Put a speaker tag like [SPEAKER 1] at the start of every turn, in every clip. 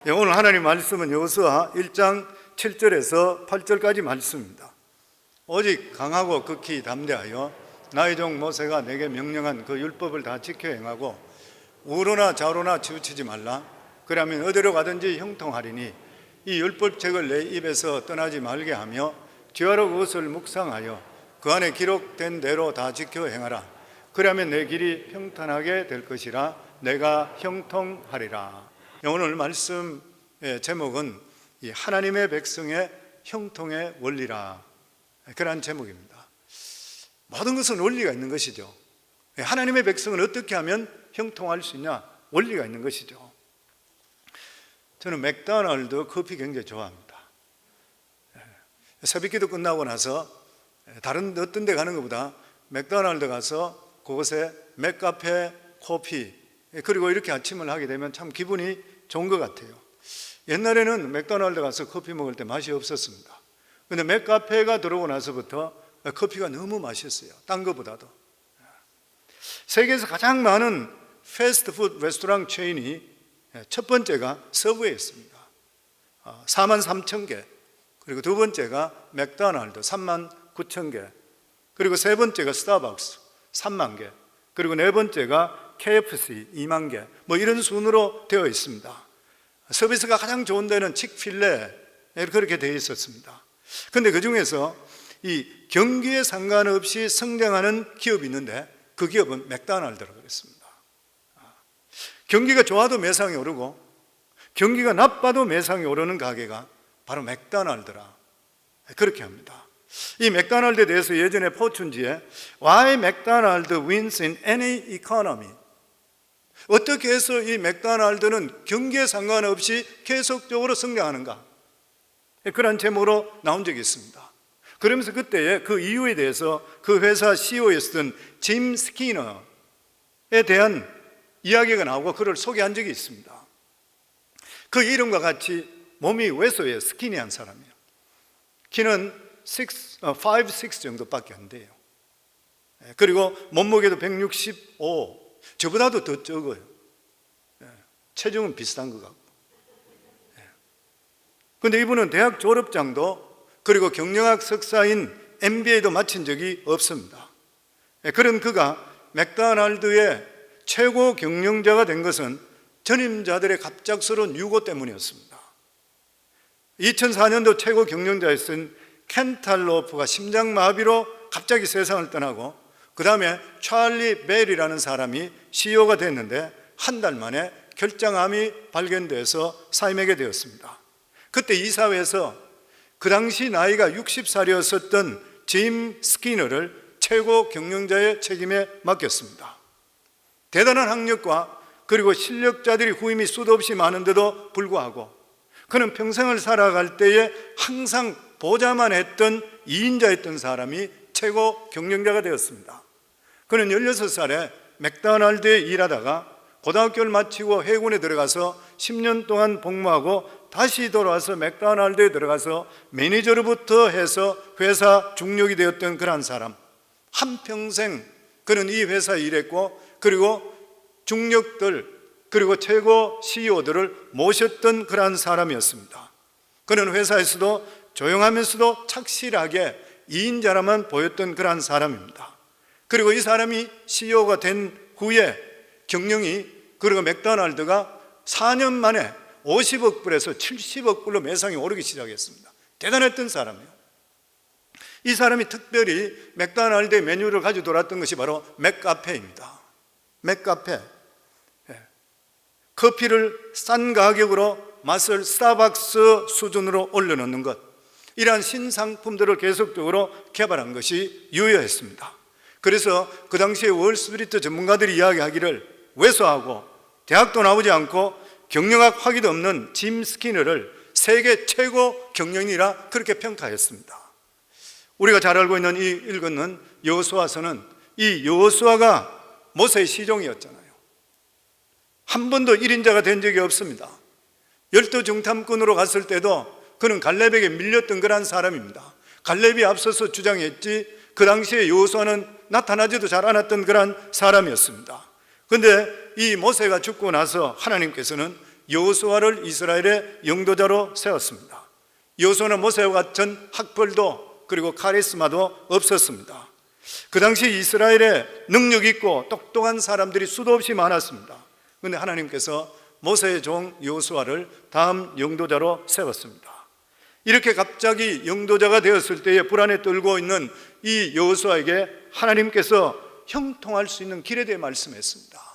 [SPEAKER 1] 오늘 하나님 말씀은 여호수아 1장 7절에서 8절까지 말씀입니다. 오직 강하고 극히 담대하여 나의 종 모세가 내게 명령한 그 율법을 다 지켜 행하고 우로나 좌로나 치우치지 말라. 그러면 어디로 가든지 형통하리니 이 율법책을 내 입에서 떠나지 말게 하며 주야로 그것을 묵상하여 그 안에 기록된 대로 다 지켜 행하라. 그러면 내 길이 평탄하게 될 것이라. 내가 형통하리라. 오늘 말씀의 제목은 하나님의 백성의 형통의 원리라, 그런 제목입니다. 모든 것은 원리가 있는 것이죠. 하나님의 백성은 어떻게 하면 형통할 수 있냐? 원리가 있는 것이죠. 저는 맥도날드 커피 굉장히 좋아합니다. 새벽기도 끝나고 나서 다른 어떤 데 가는 것보다 맥도날드 가서 그곳에 맥카페 커피, 그리고 이렇게 아침을 하게 되면 참 기분이 좋은 것 같아요. 옛날에는 맥도날드 가서 커피 먹을 때 맛이 없었습니다. 그런데 맥카페가 들어오고 나서부터 커피가 너무 맛있어요. 딴 것보다도. 세계에서 가장 많은 패스트푸드 레스토랑 체인이 첫 번째가 서브웨이였습니다. 43,000개. 그리고 두 번째가 맥도날드 39,000개. 그리고 세 번째가 스타벅스 3만 개. 그리고 네 번째가 KFC 2만 개, 이런 순으로 되어 있습니다. 서비스가 가장 좋은 데는 칙필레, 그렇게 되어 있었습니다. 그런데 그 중에서 이 경기에 상관없이 성장하는 기업이 있는데 그 기업은 맥도날드라고 그랬습니다. 경기가 좋아도 매상이 오르고 경기가 나빠도 매상이 오르는 가게가 바로 맥도날드라, 그렇게 합니다. 이 맥도날드에 대해서 예전에 포춘지에 Why McDonald wins in any economy, 어떻게 해서 이 맥도날드는 경기에 상관없이 계속적으로 성장하는가, 그런 제목으로 나온 적이 있습니다. 그러면서 그때의 그 이유에 대해서 그 회사 CEO였던 짐 스키너에 대한 이야기가 나오고 그를 소개한 적이 있습니다. 그 이름과 같이 몸이 왜소해요. 스키니한 사람이에요. 키는 5, 6 정도밖에 안 돼요. 그리고 몸무게도 165, 저보다도 더 적어요. 체중은 비슷한 것 같고. 그런데 이분은 대학 졸업장도, 그리고 경영학 석사인 MBA도 마친 적이 없습니다. 그런 그가 맥도날드의 최고 경영자가 된 것은 전임자들의 갑작스러운 유고 때문이었습니다. 2004년도 최고 경영자였던 켄탈로프가 심장마비로 갑자기 세상을 떠나고 그 다음에 찰리 벨이라는 사람이 CEO가 됐는데 한 달 만에 결장암이 발견돼서 사임하게 되었습니다. 그때 이사회에서 그 당시 나이가 60살이었었던 짐 스키너를 최고 경영자의 책임에 맡겼습니다. 대단한 학력과 그리고 실력자들이 후임이 수도 없이 많은데도 불구하고 그는 평생을 살아갈 때에 항상 보좌만 했던 2인자였던 사람이 최고 경영자가 되었습니다. 그는 16살에 맥도날드에 일하다가 고등학교를 마치고 해군에 들어가서 10년 동안 복무하고 다시 돌아와서 맥도날드에 들어가서 매니저로부터 해서 회사 중력이 되었던 그런 사람. 한평생 그는 이 회사에 일했고 그리고 중력들 그리고 최고 CEO들을 모셨던 그러한 사람이었습니다. 그는 회사에서도 조용하면서도 착실하게 2인자라만 보였던 그러한 사람입니다. 그리고 이 사람이 CEO가 된 후에 경영이, 그리고 맥도날드가 4년 만에 50억 불에서 70억 불로 매상이 오르기 시작했습니다. 대단했던 사람이에요. 이 사람이 특별히 맥도날드의 메뉴를 가지고 돌았던 것이 바로 맥카페입니다. 맥카페. 커피를 싼 가격으로 맛을 스타벅스 수준으로 올려놓는 것, 이러한 신상품들을 계속적으로 개발한 것이 유효했습니다. 그래서 그 당시에 월스트리트 전문가들이 이야기하기를 왜소하고 대학도 나오지 않고 경영학 학위도 없는 짐 스키너를 세계 최고 경영이라 그렇게 평가했습니다. 우리가 잘 알고 있는 이 읽은 여호수아서는 이 여호수아가 모세의 시종이었잖아요. 한 번도 1인자가 된 적이 없습니다. 열두 정탐꾼으로 갔을 때도 그는 갈렙에게 밀렸던 그런 사람입니다. 갈렙이 앞서서 주장했지 그 당시에 여호수아는 나타나지도 잘 않았던 그런 사람이었습니다. 그런데 이 모세가 죽고 나서 하나님께서는 여호수아를 이스라엘의 영도자로 세웠습니다. 여호수아는 모세와 같은 학벌도 그리고 카리스마도 없었습니다. 그 당시 이스라엘에 능력 있고 똑똑한 사람들이 수도 없이 많았습니다. 그런데 하나님께서 모세의 종 여호수아를 다음 영도자로 세웠습니다. 이렇게 갑자기 영도자가 되었을 때에 불안에 떨고 있는 이 여호수아에게 하나님께서 형통할 수 있는 길에 대해 말씀했습니다.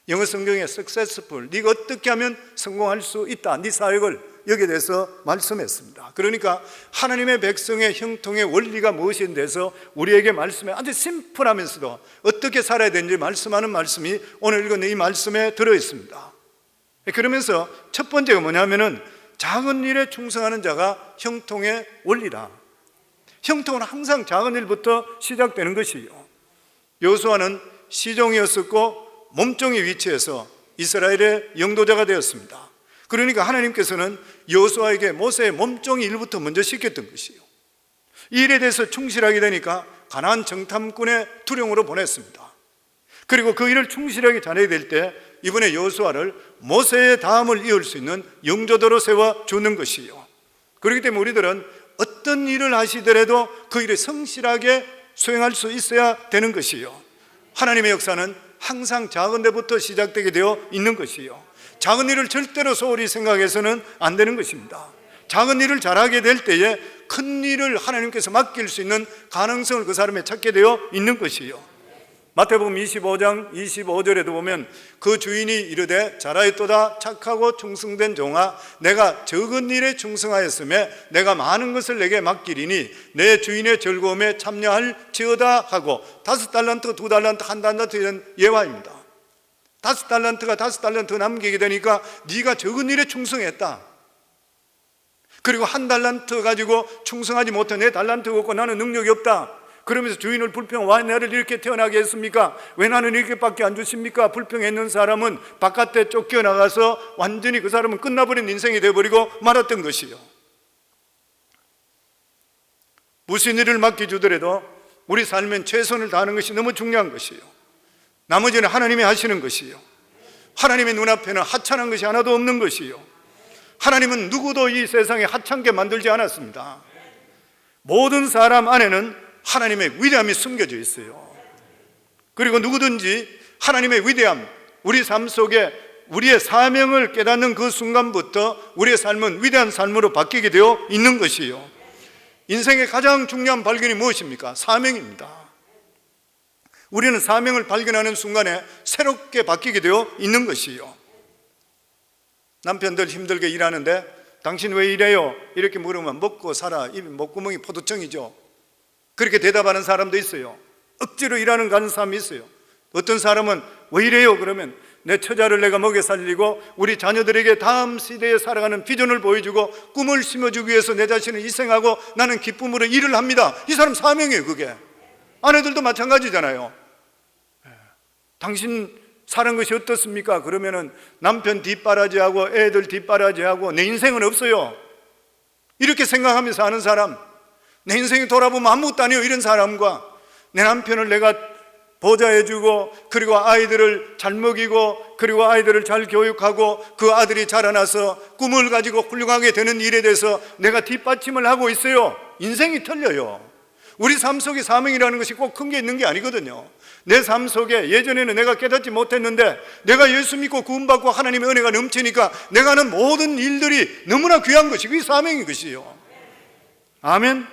[SPEAKER 1] 영어 성경에 successful, 네가 어떻게 하면 성공할 수 있다, 네 사역을, 여기에 대해서 말씀했습니다. 그러니까 하나님의 백성의 형통의 원리가 무엇인지 대해서 우리에게 말씀해 아주 심플하면서도 어떻게 살아야 되는지 말씀하는 말씀이 오늘 읽은 이 말씀에 들어있습니다. 그러면서 첫 번째가 뭐냐면은 작은 일에 충성하는 자가 형통의 원리다. 형통은 항상 작은 일부터 시작되는 것이요. 여호수아는 시종이었었고 몸종의 위치에서 이스라엘의 영도자가 되었습니다. 그러니까 하나님께서는 여호수아에게 모세의 몸종의 일부터 먼저 시켰던 것이요. 이 일에 대해서 충실하게 되니까 가나안 정탐꾼의 투령으로 보냈습니다. 그리고 그 일을 충실하게 잘해야 될 때 이번에 여호수아를 모세의 다음을 이을 수 있는 영도자로 세워주는 것이요. 그렇기 때문에 우리들은 어떤 일을 하시더라도 그 일을 성실하게 수행할 수 있어야 되는 것이요. 하나님의 역사는 항상 작은 데부터 시작되게 되어 있는 것이요. 작은 일을 절대로 소홀히 생각해서는 안 되는 것입니다. 작은 일을 잘하게 될 때에 큰 일을 하나님께서 맡길 수 있는 가능성을 그 사람에 찾게 되어 있는 것이요. 마태복음 25장 25절에도 보면 그 주인이 이르되 잘하였도다 착하고 충성된 종아, 내가 적은 일에 충성하였으며 내가 많은 것을 내게 맡기리니 내 주인의 즐거움에 참여할지어다 하고 5달란트, 2달란트, 1달란트 이런 예화입니다. 5달란트가 5달란트 남기게 되니까 네가 적은 일에 충성했다. 그리고 1달란트 가지고 충성하지 못해 내 달란트가 없고 나는 능력이 없다. 그러면서 주인을 불평, 왜 나를 이렇게 태어나게 했습니까? 왜 나는 이렇게밖에 안 주십니까? 불평했는 사람은 바깥에 쫓겨나가서 완전히 그 사람은 끝나버린 인생이 되어버리고 말았던 것이요. 무슨 일을 맡겨주더라도 우리 삶엔 최선을 다하는 것이 너무 중요한 것이요. 나머지는 하나님이 하시는 것이요. 하나님의 눈앞에는 하찮은 것이 하나도 없는 것이요. 하나님은 누구도 이 세상에 하찮게 만들지 않았습니다. 모든 사람 안에는 하나님의 위대함이 숨겨져 있어요. 그리고 누구든지 하나님의 위대함, 우리 삶 속에 우리의 사명을 깨닫는 그 순간부터 우리의 삶은 위대한 삶으로 바뀌게 되어 있는 것이요. 인생의 가장 중요한 발견이 무엇입니까? 사명입니다. 우리는 사명을 발견하는 순간에 새롭게 바뀌게 되어 있는 것이요. 남편들 힘들게 일하는데 당신 왜 이래요? 이렇게 물으면 먹고 살아, 입 목구멍이 포도청이죠. 그렇게 대답하는 사람도 있어요. 억지로 일하는 가는 사람이 있어요. 어떤 사람은 왜 이래요? 그러면 내 처자를 내가 먹여 살리고 우리 자녀들에게 다음 시대에 살아가는 비전을 보여주고 꿈을 심어주기 위해서 내 자신을 희생하고 나는 기쁨으로 일을 합니다. 이 사람 사명이에요. 그게 아내들도 마찬가지잖아요. 당신 사는 것이 어떻습니까? 그러면은 남편 뒷바라지하고 애들 뒷바라지하고 내 인생은 없어요. 이렇게 생각하면서 사는 사람, 내 인생이 돌아보면 아무것도 아니에요. 이런 사람과 내 남편을 내가 보좌해주고 그리고 아이들을 잘 먹이고 그리고 아이들을 잘 교육하고 그 아들이 자라나서 꿈을 가지고 훌륭하게 되는 일에 대해서 내가 뒷받침을 하고 있어요. 인생이 틀려요. 우리 삶 속에 사명이라는 것이 꼭 큰 게 있는 게 아니거든요. 내 삶 속에 예전에는 내가 깨닫지 못했는데 내가 예수 믿고 구원받고 하나님의 은혜가 넘치니까 내가 하는 모든 일들이 너무나 귀한 것이 그게 사명인 것이에요. 아멘.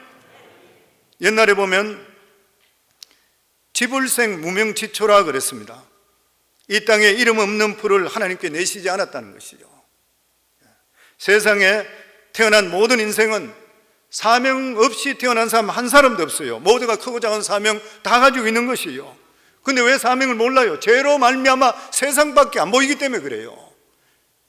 [SPEAKER 1] 옛날에 보면 지불생 무명지초라 그랬습니다. 이 땅에 이름 없는 풀을 하나님께 내시지 않았다는 것이죠. 세상에 태어난 모든 인생은 사명 없이 태어난 사람 한 사람도 없어요. 모두가 크고 작은 사명 다 가지고 있는 것이요. 근데 왜 사명을 몰라요? 죄로 말미암아 세상밖에 안 보이기 때문에 그래요.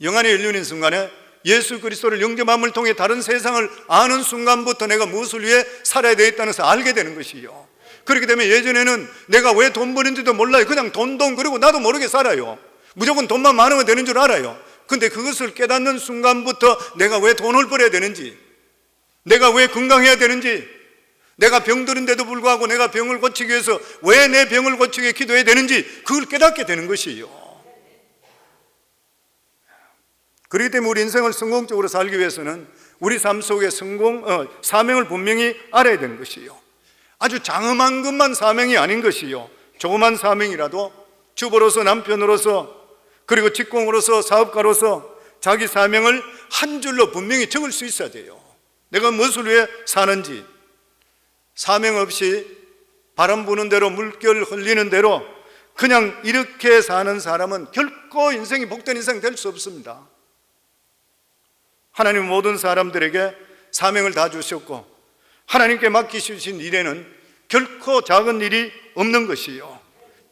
[SPEAKER 1] 영안이 열리는 순간에 예수 그리스도를 영접함을 통해 다른 세상을 아는 순간부터 내가 무엇을 위해 살아야 되겠다는 것을 알게 되는 것이요. 그렇기 때문에 예전에는 내가 왜 돈 버는지도 몰라요. 그냥 돈 그리고 나도 모르게 살아요. 무조건 돈만 많으면 되는 줄 알아요. 근데 그것을 깨닫는 순간부터 내가 왜 돈을 벌어야 되는지, 내가 왜 건강해야 되는지, 내가 병들은데도 불구하고 내가 병을 고치기 위해서 왜 내 병을 고치기 위해 기도해야 되는지 그걸 깨닫게 되는 것이에요. 그렇기 때문에 우리 인생을 성공적으로 살기 위해서는 우리 삶 속에 사명을 분명히 알아야 되는 것이요, 아주 장엄한 것만 사명이 아닌 것이요, 조그만 사명이라도 주부로서, 남편으로서, 그리고 직공으로서, 사업가로서 자기 사명을 한 줄로 분명히 적을 수 있어야 돼요. 내가 무엇을 위해 사는지. 사명 없이 바람 부는 대로, 물결 흘리는 대로 그냥 이렇게 사는 사람은 결코 인생이 복된 인생 될 수 없습니다. 하나님은 모든 사람들에게 사명을 다 주셨고 하나님께 맡기신 일에는 결코 작은 일이 없는 것이요,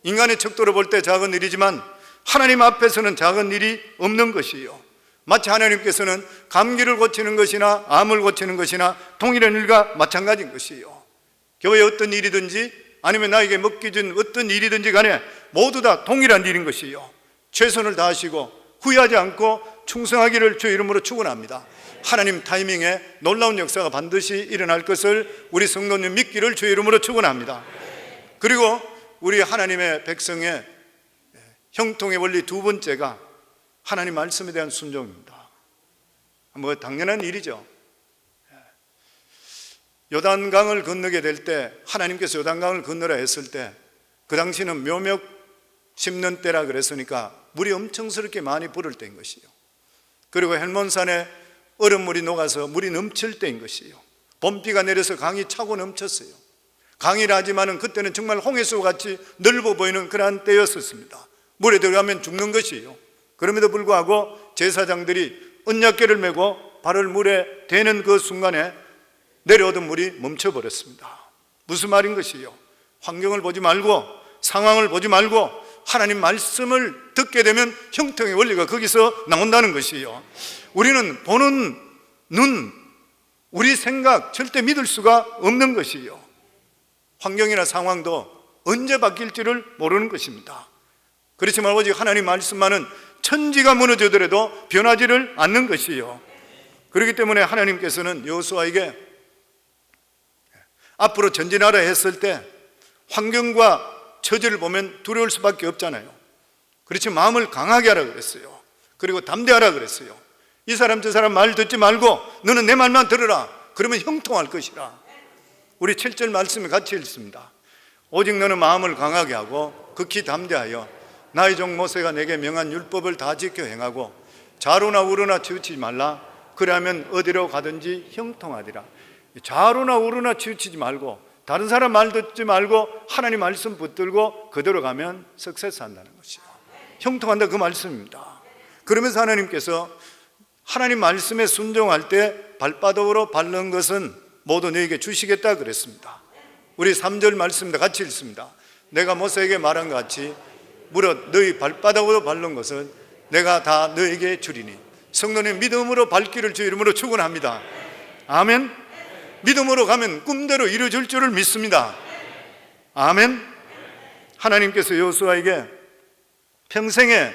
[SPEAKER 1] 인간의 척도로 볼 때 작은 일이지만 하나님 앞에서는 작은 일이 없는 것이요, 마치 하나님께서는 감기를 고치는 것이나 암을 고치는 것이나 동일한 일과 마찬가지인 것이요, 교회에 어떤 일이든지 아니면 나에게 먹기 준 어떤 일이든지 간에 모두 다 동일한 일인 것이요, 최선을 다하시고 후회하지 않고 충성하기를 주의 이름으로 축원합니다. 하나님 타이밍에 놀라운 역사가 반드시 일어날 것을 우리 성도님 믿기를 주의 이름으로 축원합니다. 그리고 우리 하나님의 백성의 형통의 원리 두 번째가 하나님 말씀에 대한 순종입니다. 뭐 당연한 일이죠. 요단강을 건너게 될 때, 하나님께서 요단강을 건너라 했을 때 그 당시는 묘목 심는 때라 그랬으니까 물이 엄청스럽게 많이 부를 때인 것이요, 그리고 헬몬산에 얼음물이 녹아서 물이 넘칠 때인 것이요, 봄비가 내려서 강이 차고 넘쳤어요. 강이라 하지만은 그때는 정말 홍해수 같이 넓어 보이는 그러한 때였었습니다. 물에 들어가면 죽는 것이요, 그럼에도 불구하고 제사장들이 언약궤를 메고 발을 물에 대는 그 순간에 내려오던 물이 멈춰버렸습니다. 무슨 말인 것이요, 환경을 보지 말고 상황을 보지 말고 하나님 말씀을 듣게 되면 형통의 원리가 거기서 나온다는 것이요, 우리는 보는 눈, 우리 생각 절대 믿을 수가 없는 것이요, 환경이나 상황도 언제 바뀔지를 모르는 것입니다. 그렇지만 오직 하나님 말씀만은 천지가 무너지더라도 변하지를 않는 것이요, 그렇기 때문에 하나님께서는 여호수아에게 앞으로 전진하라 했을 때 환경과 처지를 보면 두려울 수밖에 없잖아요. 그렇지 마음을 강하게 하라 그랬어요. 그리고 담대하라 그랬어요. 이 사람 저 사람 말 듣지 말고 너는 내 말만 들으라. 그러면 형통할 것이라. 우리 7절 말씀이 같이 읽습니다. 오직 너는 마음을 강하게 하고 극히 담대하여 나의 종 모세가 내게 명한 율법을 다 지켜 행하고 좌로나 우로나 치우치지 말라. 그러면 어디로 가든지 형통하리라. 좌로나 우로나 치우치지 말고 다른 사람 말 듣지 말고 하나님 말씀 붙들고 그대로 가면 석세스 한다는 것이요, 형통한다, 그 말씀입니다. 그러면서 하나님께서 하나님 말씀에 순종할 때 발바닥으로 밟는 것은 모두 너에게 주시겠다 그랬습니다. 우리 3절 말씀입니다. 같이 읽습니다. 내가 모세에게 말한 것 같이 무릇 너희 발바닥으로 밟는 것은 내가 다 너에게 주리니. 성도님 믿음으로 밟기를 주 이름으로 축원합니다. 아멘. 믿음으로 가면 꿈대로 이루어질 줄을 믿습니다. 아멘. 하나님께서 여호수아에게 평생에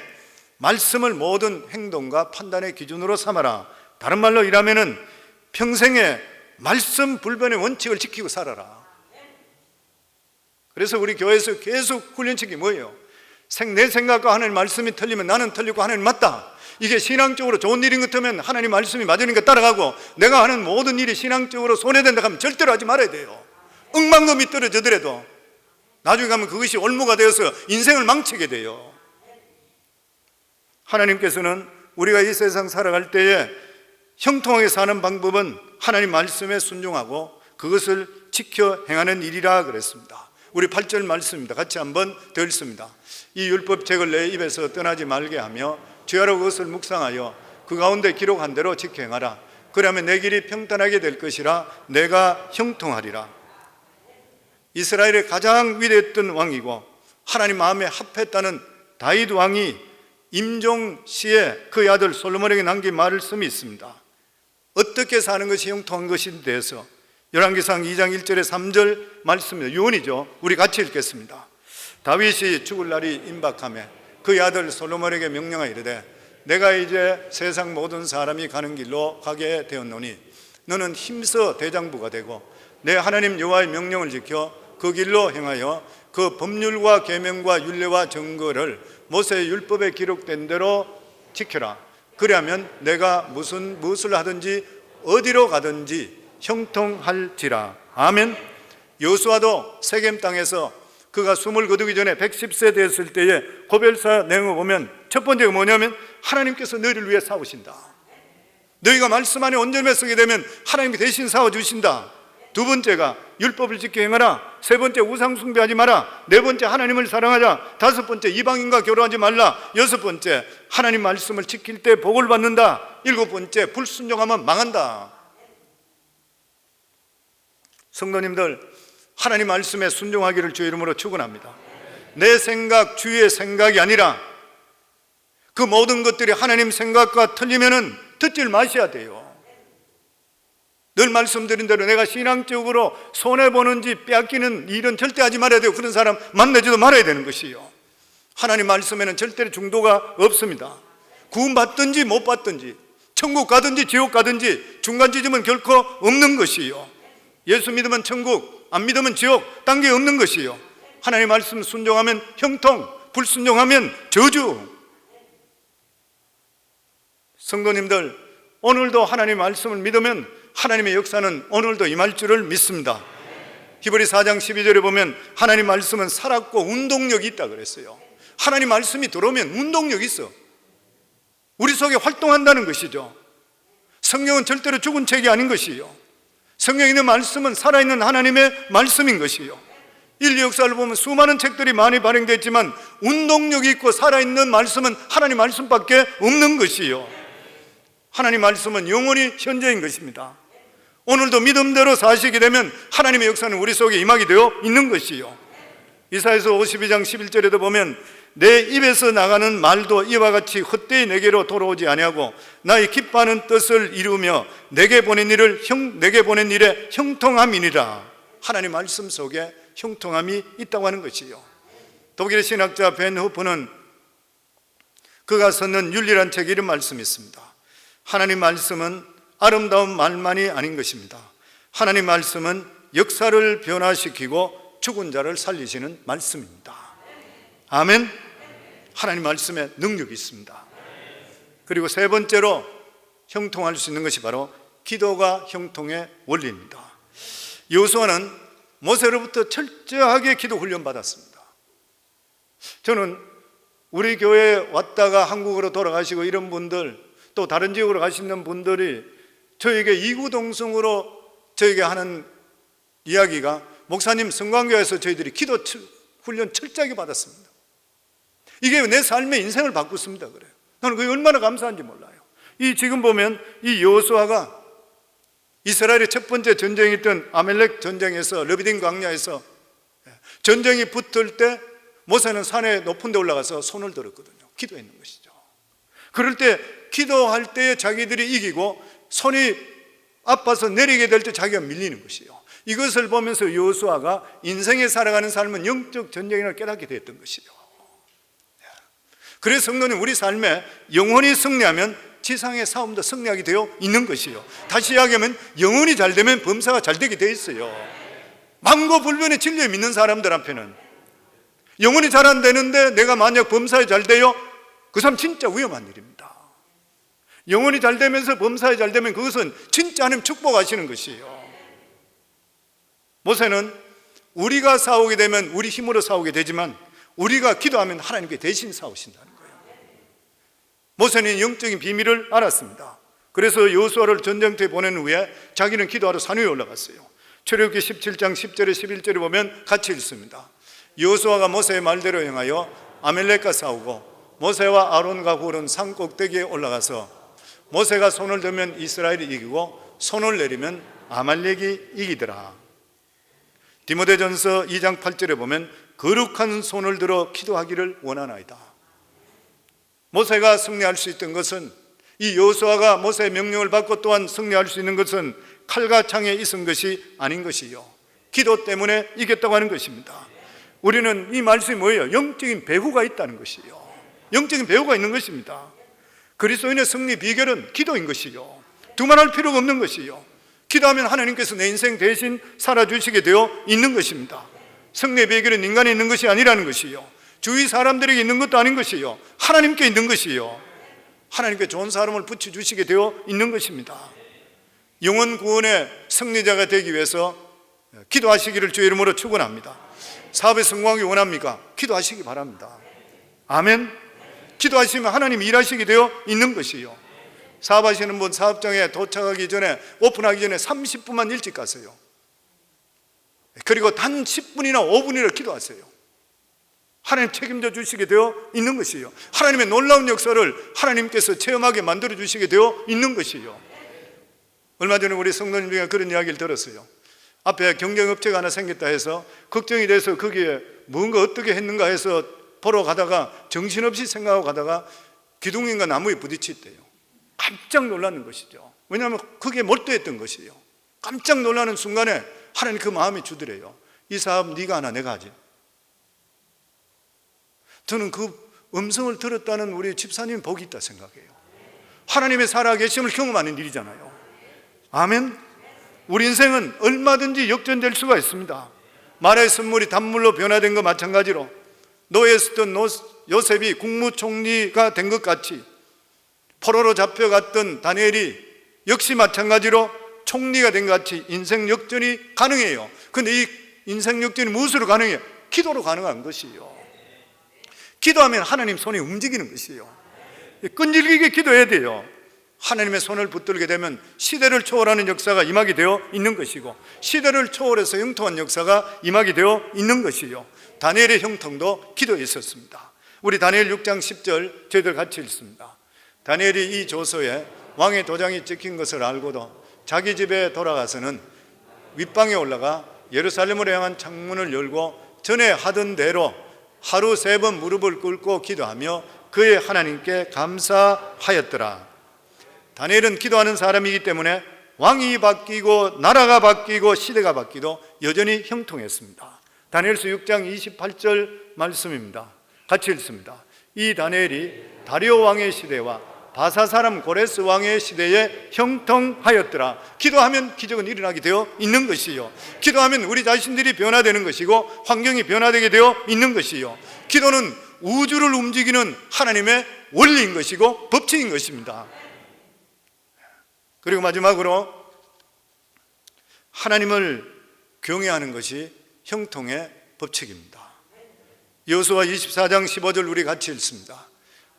[SPEAKER 1] 말씀을 모든 행동과 판단의 기준으로 삼아라. 다른 말로 일하면은 평생에 말씀 불변의 원칙을 지키고 살아라. 그래서 우리 교회에서 계속 훈련책이 뭐예요? 내 생각과 하나님 말씀이 틀리면 나는 틀리고 하나님 맞다. 이게 신앙적으로 좋은 일인 것 같으면 하나님 말씀이 맞으니까 따라가고, 내가 하는 모든 일이 신앙적으로 손해된다 하면 절대로 하지 말아야 돼요. 억만금이 떨어지더라도 나중에 가면 그것이 올무가 되어서 인생을 망치게 돼요. 하나님께서는 우리가 이 세상 살아갈 때에 형통하게 사는 방법은 하나님 말씀에 순종하고 그것을 지켜 행하는 일이라 그랬습니다. 우리 8절 말씀입니다. 같이 한번 더 읽습니다. 이 율법책을 내 입에서 떠나지 말게 하며 주야로 그것을 묵상하여 그 가운데 기록한 대로 지켜 행하라. 그러면 내 길이 평탄하게 될 것이라. 내가 형통하리라. 이스라엘의 가장 위대했던 왕이고 하나님 마음에 합했다는 다윗 왕이 임종 시에 그의 아들 솔로몬에게 남긴 말씀이 있습니다. 어떻게 사는 것이 형통한 것인에 대해서 열왕기상 2장 1절에 3절 말씀입니다. 유언이죠. 우리 같이 읽겠습니다. 다윗이 죽을 날이 임박하며 그의 아들 솔로몬에게 명령하여 이르되 내가 이제 세상 모든 사람이 가는 길로 가게 되었노니 너는 힘써 대장부가 되고 내 하나님 여호와의 명령을 지켜 그 길로 행하여 그 법률과 계명과 율례와 증거를 모세의 율법에 기록된 대로 지켜라. 그리하면 내가 무엇을 하든지 어디로 가든지 형통할지라. 아멘. 여호수아도 세겜 땅에서 그가 숨을 거두기 전에 110세 됐을 때에 고별사 내용을 보면 첫 번째가 뭐냐면 하나님께서 너희를 위해 싸우신다. 너희가 말씀 안에 온전히 서게 되면 하나님이 대신 싸워주신다. 두 번째가 율법을 지켜 행하라. 세 번째 우상 숭배하지 마라. 네 번째 하나님을 사랑하자. 다섯 번째 이방인과 결혼하지 말라. 여섯 번째 하나님 말씀을 지킬 때 복을 받는다. 일곱 번째 불순종하면 망한다. 성도님들, 하나님 말씀에 순종하기를 주의 이름으로 축원합니다. 내 생각, 주의 생각이 아니라 그 모든 것들이 하나님 생각과 틀리면은 듣질 마셔야 돼요. 늘 말씀드린 대로 내가 신앙적으로 손해보는지 빼앗기는 일은 절대 하지 말아야 돼요. 그런 사람 만나지도 말아야 되는 것이요. 하나님 말씀에는 절대로 중도가 없습니다. 구원받든지 못 받든지, 천국 가든지 지옥 가든지 중간 지점은 결코 없는 것이요. 예수 믿으면 천국, 안 믿으면 지옥, 딴 게 없는 것이요. 하나님 말씀 순종하면 형통, 불순종하면 저주. 성도님들, 오늘도 하나님 말씀을 믿으면 하나님의 역사는 오늘도 임할 줄을 믿습니다. 히브리 4장 12절에 보면 하나님 말씀은 살았고 운동력이 있다 그랬어요. 하나님 말씀이 들어오면 운동력이 있어. 우리 속에 활동한다는 것이죠. 성경은 절대로 죽은 책이 아닌 것이요. 성경에 있는 말씀은 살아있는 하나님의 말씀인 것이요. 인류 역사를 보면 수많은 책들이 많이 발행됐지만 운동력이 있고 살아있는 말씀은 하나님 말씀밖에 없는 것이요. 하나님 말씀은 영원히 현재인 것입니다. 오늘도 믿음대로 사시게 되면 하나님의 역사는 우리 속에 임하게 되어 있는 것이요. 이사야서 52장 11절에도 보면 내 입에서 나가는 말도 이와 같이 헛되이 내게로 돌아오지 아니하고 나의 기뻐하는 뜻을 이루며 내게 보낸 일에 형통함이니라. 하나님 말씀 속에 형통함이 있다고 하는 것이요. 독일의 신학자 벤 후프는 그가 썼는 윤리란 책에 이런 말씀이 있습니다. 하나님 말씀은 아름다운 말만이 아닌 것입니다. 하나님 말씀은 역사를 변화시키고 죽은 자를 살리시는 말씀입니다. 아멘. 하나님 말씀에 능력이 있습니다. 그리고 세 번째로 형통할 수 있는 것이 바로 기도가 형통의 원리입니다. 여호수아는 모세로부터 철저하게 기도 훈련 받았습니다. 저는 우리 교회에 왔다가 한국으로 돌아가시고 이런 분들, 또 다른 지역으로 가시는 분들이 저에게 이구동성으로 저에게 하는 이야기가, 목사님, 성광교회에서 저희들이 기도 훈련 철저하게 받았습니다. 이게 내 삶의 인생을 바꿨습니다. 그래요. 나는 그게 얼마나 감사한지 몰라요. 지금 보면 이 여호수아가 이스라엘의 첫 번째 전쟁이었던 아멜렉 전쟁에서, 르비딤 광야에서 전쟁이 붙을 때 모세는 산에 높은 데 올라가서 손을 들었거든요. 기도했는 것이죠. 그럴 때 기도할 때 자기들이 이기고 손이 아파서 내리게 될 때 자기가 밀리는 것이요. 이것을 보면서 여호수아가 인생에 살아가는 삶은 영적 전쟁이라고 깨닫게 되었던 것이요. 그래서 성도님, 우리 삶에 영혼이 승리하면 지상의 싸움도 승리하게 되어 있는 것이요. 다시 이야기하면 영혼이 잘 되면 범사가 잘 되게 되어 있어요. 만고불변의 진리에 믿는 사람들 앞에는 영혼이 잘 안 되는데 내가 만약 범사에 잘 돼요, 그 사람 진짜 위험한 일입니다. 영혼이 잘 되면서 범사에 잘 되면 그것은 진짜 하나님 축복하시는 것이에요. 모세는 우리가 싸우게 되면 우리 힘으로 싸우게 되지만 우리가 기도하면 하나님께 대신 싸우신다는 거예요. 모세는 영적인 비밀을 알았습니다. 그래서 여호수아를 전쟁터에 보낸 후에 자기는 기도하러 산 위에 올라갔어요. 출애굽기 17장 10절에 11절에 보면 같이 읽습니다. 여호수아가 모세의 말대로 행하여 아멜렉과 싸우고 모세와 아론과 훌은 산 꼭대기에 올라가서 모세가 손을 들면 이스라엘이 이기고 손을 내리면 아말렉이 이기더라. 디모데전서 2장 8절에 보면 거룩한 손을 들어 기도하기를 원하나이다. 모세가 승리할 수 있던 것은, 이 여호수아가 모세의 명령을 받고 또한 승리할 수 있는 것은 칼과 창에 있은 것이 아닌 것이요, 기도 때문에 이겼다고 하는 것입니다. 우리는 이 말씀이 뭐예요? 영적인 배후가 있다는 것이요. 영적인 배후가 있는 것입니다. 그리스도인의 승리 비결은 기도인 것이요. 두말할 필요가 없는 것이요. 기도하면 하나님께서 내 인생 대신 살아주시게 되어 있는 것입니다. 승리의 비결은 인간에 있는 것이 아니라는 것이요, 주위 사람들에게 있는 것도 아닌 것이요, 하나님께 있는 것이요. 하나님께 좋은 사람을 붙여주시게 되어 있는 것입니다. 영혼 구원의 승리자가 되기 위해서 기도하시기를 주의 이름으로 축원합니다. 사업에 성공하기 원합니까? 기도하시기 바랍니다. 아멘. 기도하시면 하나님 일하시게 되어 있는 것이요. 사업하시는 분 사업장에 도착하기 전에, 오픈하기 전에 30분만 일찍 가세요. 그리고 단 10분이나 5분이나 기도하세요. 하나님 책임져 주시게 되어 있는 것이요. 하나님의 놀라운 역사를 하나님께서 체험하게 만들어 주시게 되어 있는 것이요. 얼마 전에 우리 성도님 중에 그런 이야기를 들었어요. 앞에 경쟁업체가 하나 생겼다 해서 걱정이 돼서 거기에 뭔가 어떻게 했는가 해서 보러 가다가 정신없이 생각하고 가다가 기둥인가 나무에 부딪혔대요. 깜짝 놀라는 것이죠. 왜냐하면 그게 몰두했던 것이에요. 깜짝 놀라는 순간에 하나님 그 마음이 주더래요. 이 사업 네가 하나 내가 하지. 저는 그 음성을 들었다는 우리 집사님 복이 있다 생각해요. 하나님의 살아계심을 경험하는 일이잖아요. 아멘. 우리 인생은 얼마든지 역전될 수가 있습니다. 말의 선물이 단물로 변화된 것 마찬가지로 노예였던 요셉이 국무총리가 된 것 같이 포로로 잡혀갔던 다니엘이 역시 마찬가지로 총리가 된 것 같이 인생 역전이 가능해요. 그런데 이 인생 역전이 무엇으로 가능해요? 기도로 가능한 것이에요. 기도하면 하나님 손이 움직이는 것이에요. 끈질기게 기도해야 돼요. 하나님의 손을 붙들게 되면 시대를 초월하는 역사가 임하게 되어 있는 것이고, 시대를 초월해서 형통한 역사가 임하게 되어 있는 것이요. 다니엘의 형통도 기도에 있었습니다. 우리 다니엘 6장 10절 저희들 같이 읽습니다. 다니엘이 이 조서에 왕의 도장이 찍힌 것을 알고도 자기 집에 돌아가서는 윗방에 올라가 예루살렘으로 향한 창문을 열고 전에 하던 대로 하루 3번 무릎을 꿇고 기도하며 그의 하나님께 감사하였더라. 다니엘은 기도하는 사람이기 때문에 왕이 바뀌고 나라가 바뀌고 시대가 바뀌도 여전히 형통했습니다. 다니엘서 6장 28절 말씀입니다. 같이 읽습니다. 이 다니엘이 다리오 왕의 시대와 바사 사람 고레스 왕의 시대에 형통하였더라. 기도하면 기적은 일어나게 되어 있는 것이요. 기도하면 우리 자신들이 변화되는 것이고 환경이 변화되게 되어 있는 것이요. 기도는 우주를 움직이는 하나님의 원리인 것이고 법칙인 것입니다. 그리고 마지막으로 하나님을 경외하는 것이 형통의 법칙입니다. 여호수아 24장 15절 우리 같이 읽습니다.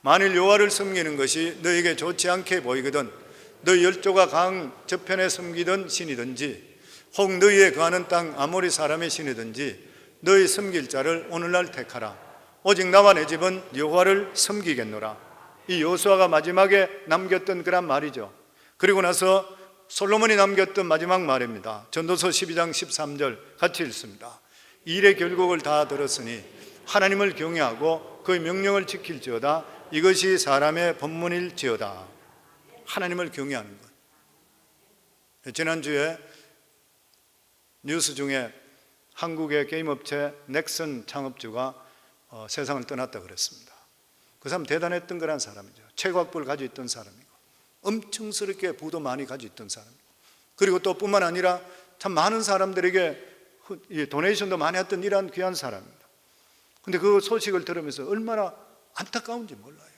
[SPEAKER 1] 만일 여호와를 섬기는 것이 너에게 좋지 않게 보이거든 너희 열조가 강 저편에 섬기던 신이든지 혹 너희의 거하는 땅 아모리 사람의 신이든지 너희 섬길 자를 오늘날 택하라. 오직 나와 내 집은 여호와를 섬기겠노라. 이 여호수아가 마지막에 남겼던 그런 말이죠. 그리고 나서 솔로몬이 남겼던 마지막 말입니다. 전도서 12장 13절 같이 읽습니다. 일의 결국을 다 들었으니 하나님을 경외하고 그의 명령을 지킬지어다. 이것이 사람의 법문일지어다. 하나님을 경외하는 것. 지난주에 뉴스 중에 한국의 게임업체 넥슨 창업주가 세상을 떠났다 그랬습니다. 그 사람 대단했던 그런 사람이죠. 최고학부를 가지고 있던 사람이고 엄청스럽게 부도 많이 가지고 있던 사람이고, 그리고 또 뿐만 아니라 참 많은 사람들에게 도네이션도 많이 했던 이러한 귀한 사람입니다. 근데 그 소식을 들으면서 얼마나 안타까운지 몰라요.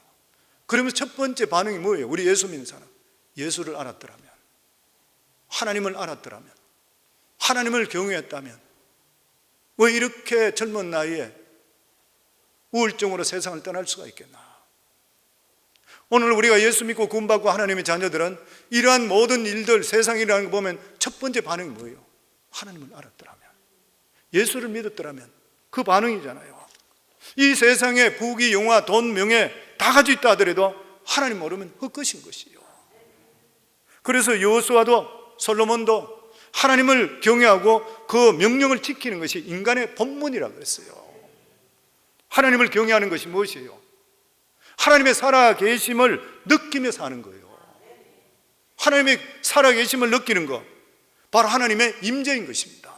[SPEAKER 1] 그러면서 첫 번째 반응이 뭐예요? 우리 예수 믿는 사람, 예수를 알았더라면, 하나님을 알았더라면, 하나님을 경외했다면 왜 이렇게 젊은 나이에 우울증으로 세상을 떠날 수가 있겠나? 오늘 우리가 예수 믿고 구원받고 하나님의 자녀들은 이러한 모든 일들, 세상이라는 거 보면 첫 번째 반응이 뭐예요? 하나님을 알았더라면, 예수를 믿었더라면. 그 반응이잖아요. 이 세상에 부귀, 영화, 돈, 명예 다 가지고 있다 하더라도 하나님 모르면 헛것인 것이요. 그래서 여호수아도 솔로몬도 하나님을 경외하고 그 명령을 지키는 것이 인간의 본분이라고 그랬어요. 하나님을 경외하는 것이 무엇이에요? 하나님의 살아계심을 느끼며 사는 거예요. 하나님의 살아계심을 느끼는 것, 바로 하나님의 임재인 것입니다.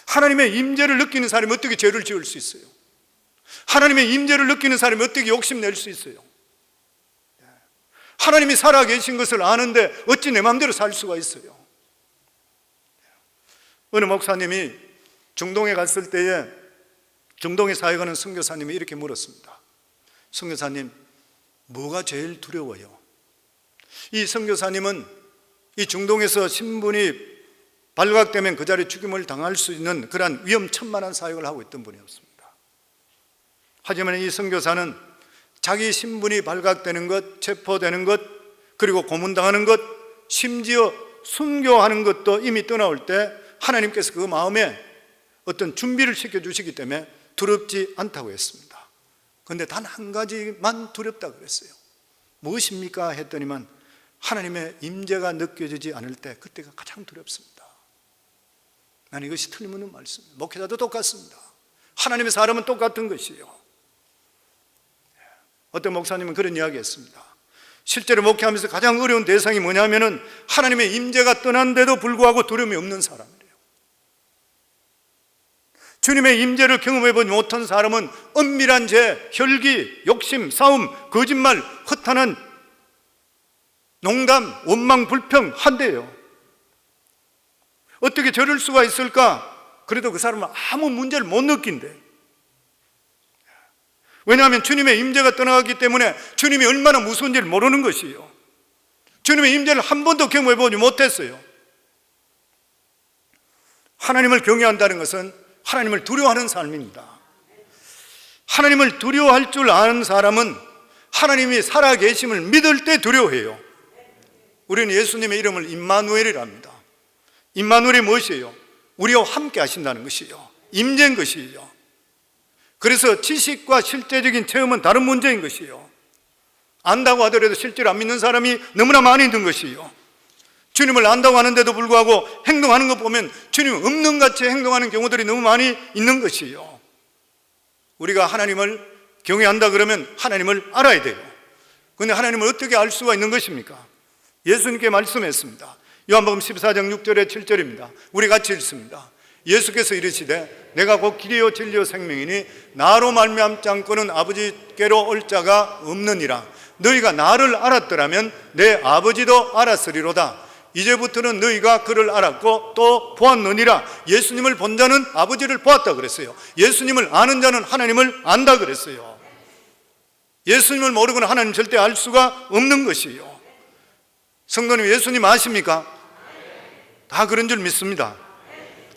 [SPEAKER 1] 하나님의 임재를 느끼는 사람이 어떻게 죄를 지을 수 있어요? 하나님의 임재를 느끼는 사람이 어떻게 욕심낼 수 있어요? 하나님이 살아계신 것을 아는데 어찌 내 마음대로 살 수가 있어요? 어느 목사님이 중동에 갔을 때에 중동에 사역하는 선교사님이 이렇게 물었습니다. 선교사님, 뭐가 제일 두려워요? 이 선교사님은 이 중동에서 신분이 발각되면 그 자리에 죽임을 당할 수 있는 그러한 위험천만한 사역을 하고 있던 분이었습니다. 하지만 이 선교사는 자기 신분이 발각되는 것, 체포되는 것, 그리고 고문당하는 것, 심지어 순교하는 것도 이미 떠나올 때 하나님께서 그 마음에 어떤 준비를 시켜주시기 때문에 두렵지 않다고 했습니다. 그런데 단 한 가지만 두렵다고 그랬어요. 무엇입니까? 했더니만 하나님의 임재가 느껴지지 않을 때 그때가 가장 두렵습니다. 난 이것이 틀림없는 말씀입니다. 목회자도 똑같습니다. 하나님의 사람은 똑같은 것이에요. 어떤 목사님은 그런 이야기 했습니다. 실제로 목회하면서 가장 어려운 대상이 뭐냐면은 하나님의 임재가 떠난데도 불구하고 두려움이 없는 사람이래요. 주님의 임재를 경험해보지 못한 사람은 은밀한 죄, 혈기, 욕심, 싸움, 거짓말, 허탄한 농담, 원망, 불평 한대요. 어떻게 저럴 수가 있을까? 그래도 그 사람은 아무 문제를 못 느낀대. 왜냐하면 주님의 임재가 떠나갔기 때문에 주님이 얼마나 무서운지를 모르는 것이에요. 주님의 임재를 한 번도 경험해보지 못했어요. 하나님을 경외한다는 것은 하나님을 두려워하는 삶입니다. 하나님을 두려워할 줄 아는 사람은 하나님이 살아계심을 믿을 때 두려워해요. 우리는 예수님의 이름을 임마누엘이라 합니다. 임마누엘이 무엇이에요? 우리와 함께 하신다는 것이에요. 임재인 것이에요. 그래서 지식과 실제적인 체험은 다른 문제인 것이에요. 안다고 하더라도 실제로 안 믿는 사람이 너무나 많이 있는 것이에요. 주님을 안다고 하는데도 불구하고 행동하는 것 보면 주님 없는 같이 행동하는 경우들이 너무 많이 있는 것이에요. 우리가 하나님을 경외한다 그러면 하나님을 알아야 돼요. 그런데 하나님을 어떻게 알 수가 있는 것입니까? 예수님께 말씀했습니다. 요한복음 14장 6절에 7절입니다. 우리 같이 읽습니다. 예수께서 이르시되 내가 곧 길이요 진리요 생명이니 나로 말미암지 않고는 아버지께로 올 자가 없느니라. 너희가 나를 알았더라면 내 아버지도 알았으리로다. 이제부터는 너희가 그를 알았고 또 보았느니라. 예수님을 본 자는 아버지를 보았다 그랬어요. 예수님을 아는 자는 하나님을 안다 그랬어요. 예수님을 모르고는 하나님 절대 알 수가 없는 것이에요. 성도님, 예수님 아십니까? 다 그런 줄 믿습니다.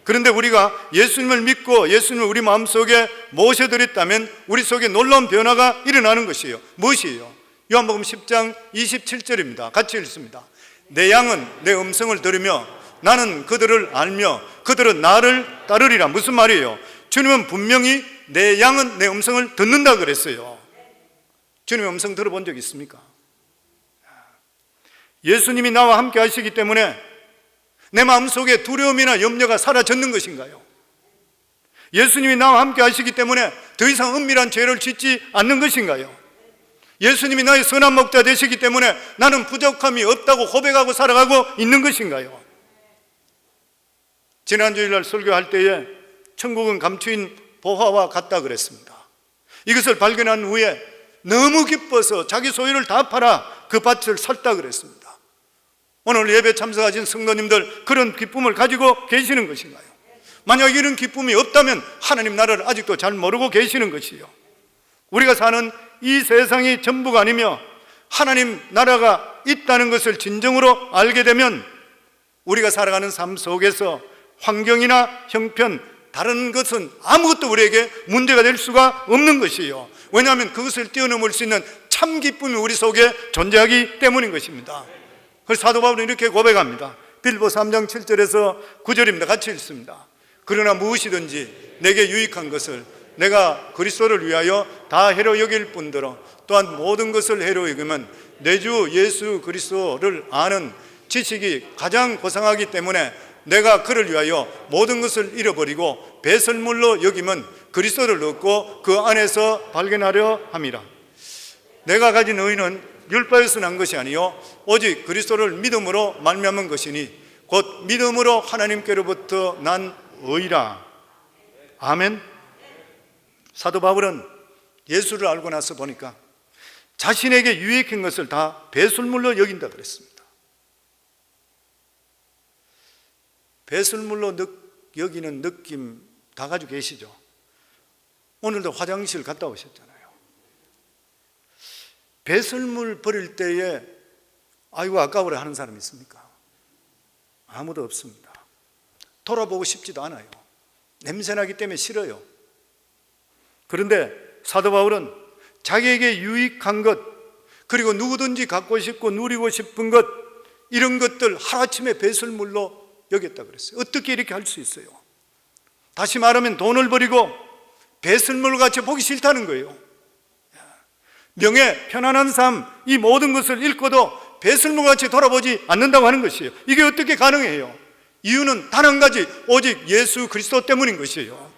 [SPEAKER 1] 그런데 우리가 예수님을 믿고 예수님을 우리 마음속에 모셔드렸다면 우리 속에 놀라운 변화가 일어나는 것이에요. 무엇이에요? 요한복음 10장 27절입니다. 같이 읽습니다. 내 양은 내 음성을 들으며 나는 그들을 알며 그들은 나를 따르리라. 무슨 말이에요? 주님은 분명히 내 양은 내 음성을 듣는다 그랬어요. 주님의 음성 들어본 적 있습니까? 예수님이 나와 함께 하시기 때문에 내 마음속에 두려움이나 염려가 사라졌는 것인가요? 예수님이 나와 함께 하시기 때문에 더 이상 은밀한 죄를 짓지 않는 것인가요? 예수님이 나의 선한 목자 되시기 때문에 나는 부족함이 없다고 고백하고 살아가고 있는 것인가요? 지난 주일날 설교할 때에 천국은 감추인 보화와 같다 그랬습니다. 이것을 발견한 후에 너무 기뻐서 자기 소유를 다 팔아 그 밭을 샀다 그랬습니다. 오늘 예배 참석하신 성도님들 그런 기쁨을 가지고 계시는 것인가요? 만약 이런 기쁨이 없다면 하나님 나라를 아직도 잘 모르고 계시는 것이요. 우리가 사는 이 세상이 전부가 아니며 하나님 나라가 있다는 것을 진정으로 알게 되면 우리가 살아가는 삶 속에서 환경이나 형편, 다른 것은 아무것도 우리에게 문제가 될 수가 없는 것이에요. 왜냐하면 그것을 뛰어넘을 수 있는 참 기쁨이 우리 속에 존재하기 때문인 것입니다. 그래서 사도 바울은 이렇게 고백합니다. 빌보 3장 7절에서 9절입니다. 같이 읽습니다. 그러나 무엇이든지 내게 유익한 것을 내가 그리스도를 위하여 다 해로 여길 뿐더러 또한 모든 것을 해로 여기면 내 주 예수 그리스도를 아는 지식이 가장 고상하기 때문에 내가 그를 위하여 모든 것을 잃어버리고 배설물로 여기면 그리스도를 얻고 그 안에서 발견하려 함이라. 내가 가진 의는 율법에서 난 것이 아니요 오직 그리스도를 믿음으로 말미암은 것이니 곧 믿음으로 하나님께로부터 난 의라. 아멘. 사도 바울은 예수를 알고 나서 보니까 자신에게 유익한 것을 다 배설물로 여긴다 그랬습니다. 배설물로 여기는 느낌 다 가지고 계시죠? 오늘도 화장실 갔다 오셨잖아요. 배설물 버릴 때에 아이고 아까워라 하는 사람이 있습니까? 아무도 없습니다. 돌아보고 싶지도 않아요. 냄새나기 때문에 싫어요. 그런데 사도 바울은 자기에게 유익한 것, 그리고 누구든지 갖고 싶고 누리고 싶은 것, 이런 것들 하루아침에 배설물로 여겼다 그랬어요. 어떻게 이렇게 할 수 있어요? 다시 말하면 돈을 버리고 배설물 같이 보기 싫다는 거예요. 명예, 편안한 삶, 이 모든 것을 잃고도 배설물 같이 돌아보지 않는다고 하는 것이에요. 이게 어떻게 가능해요? 이유는 단 한 가지, 오직 예수 그리스도 때문인 것이에요.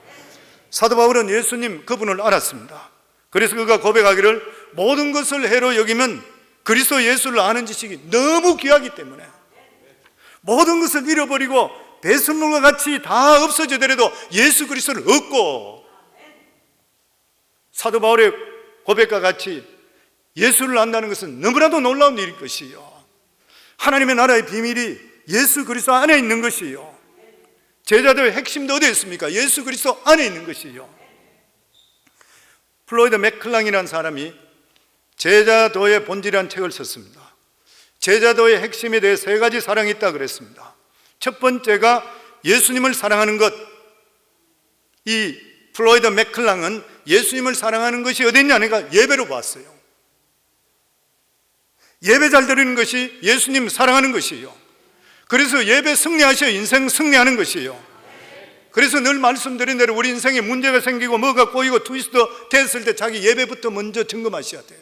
[SPEAKER 1] 사도 바울은 예수님 그분을 알았습니다. 그래서 그가 고백하기를 모든 것을 해로 여기면 그리스도 예수를 아는 지식이 너무 귀하기 때문에 모든 것을 잃어버리고 배설물과 같이 다 없어지더라도 예수 그리스도를 얻고, 사도 바울의 고백과 같이 예수를 안다는 것은 너무나도 놀라운 일일 것이요, 하나님의 나라의 비밀이 예수 그리스도 안에 있는 것이요, 제자들의 핵심도 어디에 있습니까? 예수 그리스도 안에 있는 것이요. 플로이드 맥클랑이라는 사람이 제자도의 본질이라는 책을 썼습니다. 제자도의 핵심에 대해 세 가지 사랑이 있다 그랬습니다. 첫 번째가 예수님을 사랑하는 것. 이 플로이드 맥클랑은 예수님을 사랑하는 것이 어디 있냐니까 예배로 봤어요. 예배 잘 드리는 것이 예수님 사랑하는 것이에요. 그래서 예배 승리하셔야 인생 승리하는 것이에요. 그래서 늘 말씀드린 대로 우리 인생에 문제가 생기고 뭐가 꼬이고 트위스트 됐을 때 자기 예배부터 먼저 점검하셔야 돼요.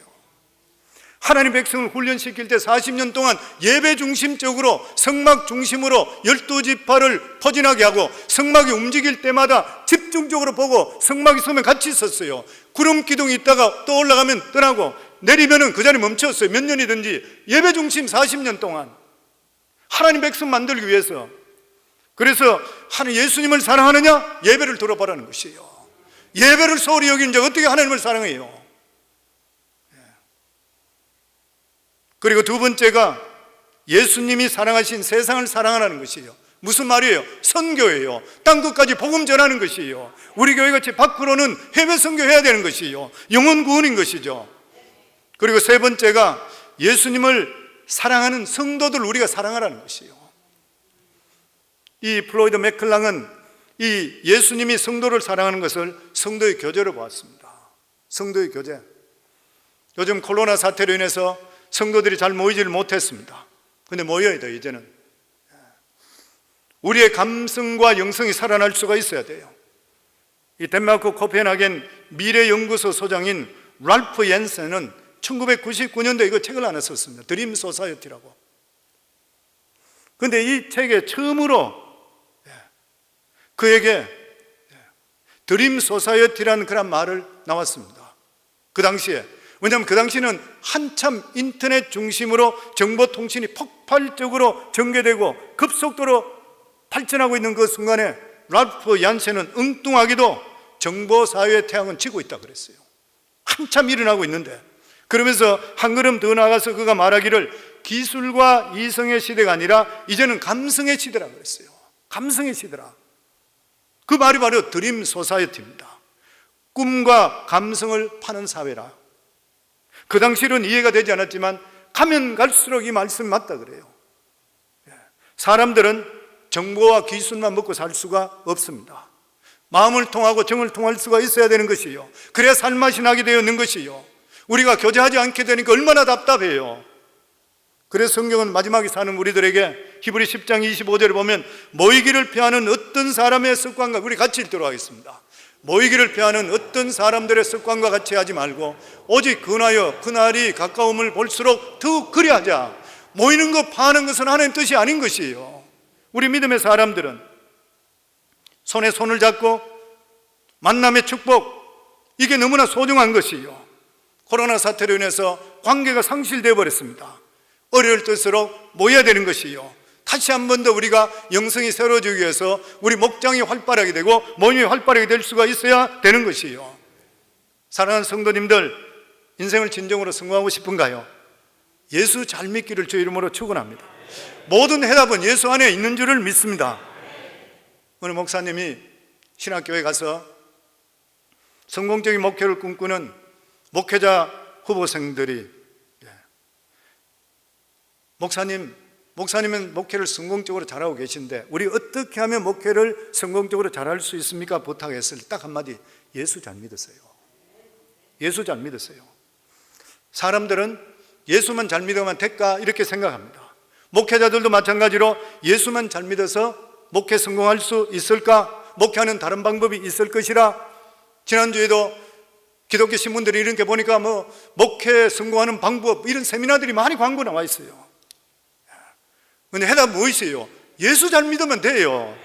[SPEAKER 1] 하나님 백성을 훈련시킬 때 40년 동안 예배 중심적으로, 성막 중심으로 12지파를 포진하게 하고, 성막이 움직일 때마다 집중적으로 보고 성막이 서면 같이 있었어요. 구름 기둥이 있다가 또 올라가면 떠나고 내리면은 그 자리에 멈췄어요. 몇 년이든지 예배 중심 40년 동안 하나님 백성 만들기 위해서. 그래서 예수님을 사랑하느냐? 예배를 들어보라는 것이에요. 예배를 소홀히 여기는 자 어떻게 하나님을 사랑해요? 그리고 두 번째가 예수님이 사랑하신 세상을 사랑하라는 것이에요. 무슨 말이에요? 선교예요. 땅끝까지 복음 전하는 것이에요. 우리 교회같이 밖으로는 해외 선교해야 되는 것이에요. 영혼 구원인 것이죠. 그리고 세 번째가 예수님을 사랑하는 성도들 우리가 사랑하라는 것이에요. 이 플로이드 맥클랑은 이 예수님이 성도를 사랑하는 것을 성도의 교제로 보았습니다. 성도의 교제. 요즘 코로나 사태로 인해서 성도들이 잘 모이지를 못했습니다. 그런데 모여야 돼요. 이제는 우리의 감성과 영성이 살아날 수가 있어야 돼요. 이 덴마크 코펜하겐 미래연구소 소장인 랄프 옌센은 1999년도에 이거 책을 하나 썼습니다. 드림 소사이어티라고. 그런데 이 책에 처음으로 그에게 드림 소사이어티라는 그런 말을 나왔습니다. 그 당시에. 왜냐하면 그 당시는 한참 인터넷 중심으로 정보통신이 폭발적으로 전개되고 급속도로 발전하고 있는 그 순간에 랄프 얀센은 엉뚱하게도 정보사회의 태양은 지고 있다 그랬어요. 한참 일어나고 있는데. 그러면서 한 걸음 더 나가서 그가 말하기를 기술과 이성의 시대가 아니라 이제는 감성의 시대라 그랬어요. 감성의 시대라. 그 말이 바로 드림 소사이어티입니다. 꿈과 감성을 파는 사회라. 그 당시로는 이해가 되지 않았지만 가면 갈수록 이 말씀이 맞다 그래요. 사람들은 정보와 기술만 먹고 살 수가 없습니다. 마음을 통하고 정을 통할 수가 있어야 되는 것이요. 그래야 살맛이 나게 되어 있는 것이요. 우리가 교제하지 않게 되니까 얼마나 답답해요. 그래서 성경은 마지막에 사는 우리들에게 히브리 10장 25절에 보면 모이기를 피하는 어떤 사람의 습관과, 우리 같이 읽도록 하겠습니다. 모이기를 피하는 어떤 사람들의 습관과 같이 하지 말고 오직 근하여 그날이 가까움을 볼수록 더욱 그리하자. 모이는 것 파는 것은 하나님 뜻이 아닌 것이에요. 우리 믿음의 사람들은 손에 손을 잡고 만남의 축복, 이게 너무나 소중한 것이에요. 코로나 사태로 인해서 관계가 상실되어 버렸습니다. 어려울 때일수록 모여야 되는 것이에요. 다시 한 번 더 우리가 영성이 새로워지기 위해서 우리 목장이 활발하게 되고 모임이 활발하게 될 수가 있어야 되는 것이에요. 사랑하는 성도님들, 인생을 진정으로 성공하고 싶은가요? 예수 잘 믿기를 주 이름으로 축원합니다. 모든 해답은 예수 안에 있는 줄을 믿습니다. 오늘 목사님이 신학교에 가서 성공적인 목회를 꿈꾸는 목회자 후보생들이 목사님은 목회를 성공적으로 잘하고 계신데 우리 어떻게 하면 목회를 성공적으로 잘할 수 있습니까? 부탁했을 때 딱 한마디, 예수 잘 믿으세요. 예수 잘 믿으세요. 사람들은 예수만 잘 믿으면 될까 이렇게 생각합니다. 목회자들도 마찬가지로 예수만 잘 믿어서 목회 성공할 수 있을까? 목회하는 다른 방법이 있을 것이라. 지난주에도 기독교 신문들이 이렇게 보니까 목회 성공하는 방법 이런 세미나들이 많이 광고 나와 있어요. 근데 해답 무엇이에요? 예수 잘 믿으면 돼요.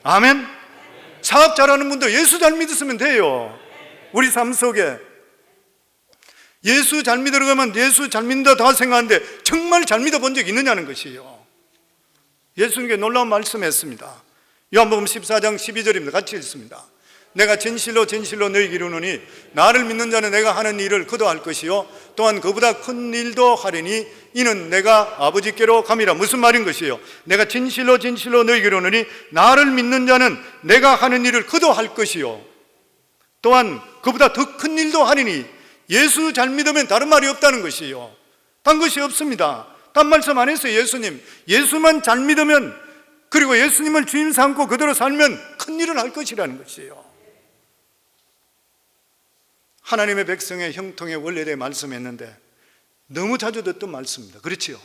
[SPEAKER 1] 아멘. 사업 잘하는 분도 예수 잘 믿으시면 돼요. 우리 삶 속에 예수 잘 믿으러 가면 예수 잘 믿는다 다 생각하는데 정말 잘 믿어본 적 있느냐는 것이에요. 예수님께 놀라운 말씀했습니다. 요한복음 14장 12절입니다. 같이 읽습니다. 내가 진실로 진실로 너희에게 이르노니 나를 믿는 자는 내가 하는 일을 그도 할 것이요 또한 그보다 큰 일도 하리니 이는 내가 아버지께로 감이라. 무슨 말인 것이요? 내가 진실로 진실로 너희에게 이르노니 나를 믿는 자는 내가 하는 일을 그도 할 것이요 또한 그보다 더 큰 일도 하리니. 예수 잘 믿으면 다른 말이 없다는 것이요. 딴 것이 없습니다. 딴 말씀 안 했어요. 예수님 예수만 잘 믿으면, 그리고 예수님을 주임 삼고 그대로 살면 큰 일을 할 것이라는 것이에요. 하나님의 백성의 형통의 원리에 대해 말씀했는데 너무 자주 듣던 말씀입니다. 그렇지요?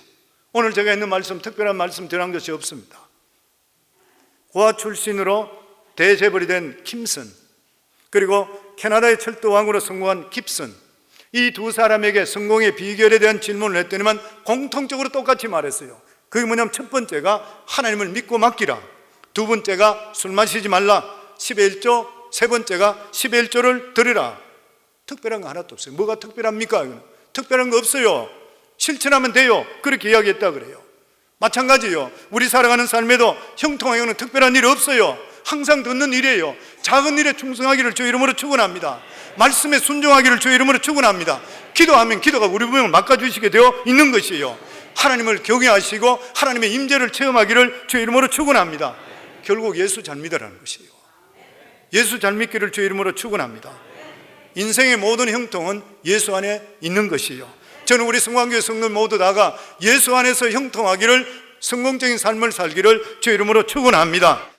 [SPEAKER 1] 오늘 제가 있는 말씀, 특별한 말씀 드린 것이 없습니다. 고아 출신으로 대재벌이 된 킴슨, 그리고 캐나다의 철도왕으로 성공한 깁슨, 이 두 사람에게 성공의 비결에 대한 질문을 했더니만 공통적으로 똑같이 말했어요. 그게 뭐냐면 첫 번째가 하나님을 믿고 맡기라, 두 번째가 술 마시지 말라, 10의 1조, 세 번째가 10의 1조를 드리라. 특별한 거 하나도 없어요. 뭐가 특별합니까? 특별한 거 없어요. 실천하면 돼요. 그렇게 이야기했다 그래요. 마찬가지요. 우리 살아가는 삶에도 형통하게는 특별한 일이 없어요. 항상 듣는 일이에요. 작은 일에 충성하기를 주 이름으로 축원합니다. 말씀에 순종하기를 주 이름으로 축원합니다. 기도하면 기도가 우리 분명을 막아주시게 되어 있는 것이에요. 하나님을 경외하시고 하나님의 임재를 체험하기를 주 이름으로 축원합니다. 결국 예수 잘 믿으라는 것이에요. 예수 잘 믿기를 주 이름으로 축원합니다. 인생의 모든 형통은 예수 안에 있는 것이에요. 저는 우리 성광교회 성도들 모두 다가 예수 안에서 형통하기를, 성공적인 삶을 살기를 주 이름으로 축원합니다.